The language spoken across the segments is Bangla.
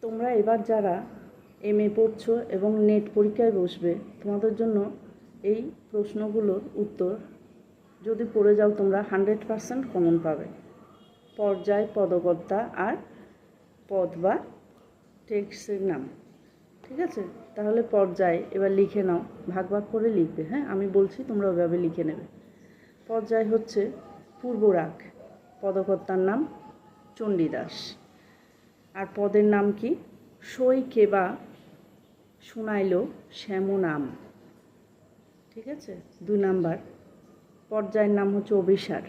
তোমরা এবার যারা এমএ পড়ছো এবং নেট পরীক্ষায় বসবে, তোমাদের জন্য এই প্রশ্নগুলোর উত্তর যদি পড়ে যাও তোমরা 100% কমন পাবে। পর্যায়, পদকর্তা আর পদ বা টেক্সটের নাম। ঠিক আছে, তাহলে পর্যায় এবার লিখে নাও, ভাগ ভাগ করে লিখবে। হ্যাঁ, আমি বলছি তোমরা ওইভাবে লিখে নেবে। পর্যায় হচ্ছে পূর্বরাগ, পদকর্তার নাম চণ্ডীদাস। আর পদের নাম কি? সই কেবা শুনাইল শ্যামনাম। ঠিক আছে, 2 নাম্বার। পর্যায়ের নাম হচ্ছে অভিসার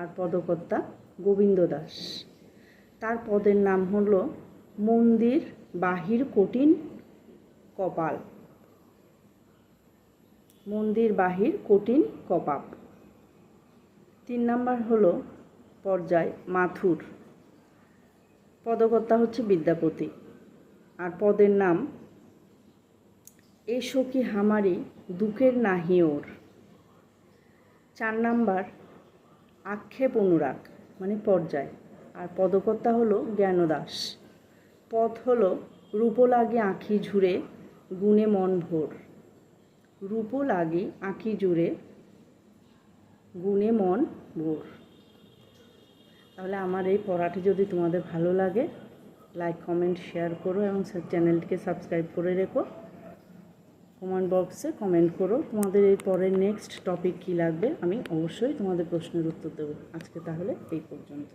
আর পদকর্তা গোবিন্দ দাস। তার পদের নাম হলো মন্দির বাহির কঠিন কপাল। মন্দির বাহির কঠিন কপাপ। 3 নাম্বার হলো পর্যায় মাথুর, পদকর্তা হচ্ছে বিদ্যাপতি আর পদের নাম এসো কি হামারি দুঃখের নাহি ওর। 4 নাম্বার আক্ষেপ অনুরাগ মানে পর্যায় আর পদকর্তা হলো জ্ঞানদাস। পদ হলো রূপ লাগে আঁখি ঝুরে গুণে মন ভোর। রূপ লাগে আঁখি জুড়ে গুণে মন ভোর। তাহলে আমার এই পড়াটি যদি তোমাদের ভালো লাগে, লাইক কমেন্ট শেয়ার করো এবং চ্যানেলটিকে সাবস্ক্রাইব করে রেখো। কমেন্ট বক্সে কমেন্ট করো তোমাদের এর পরের নেক্সট টপিক কী লাগবে, আমি অবশ্যই তোমাদের প্রশ্নের উত্তর দেবো। আজকে তাহলে এই পর্যন্ত।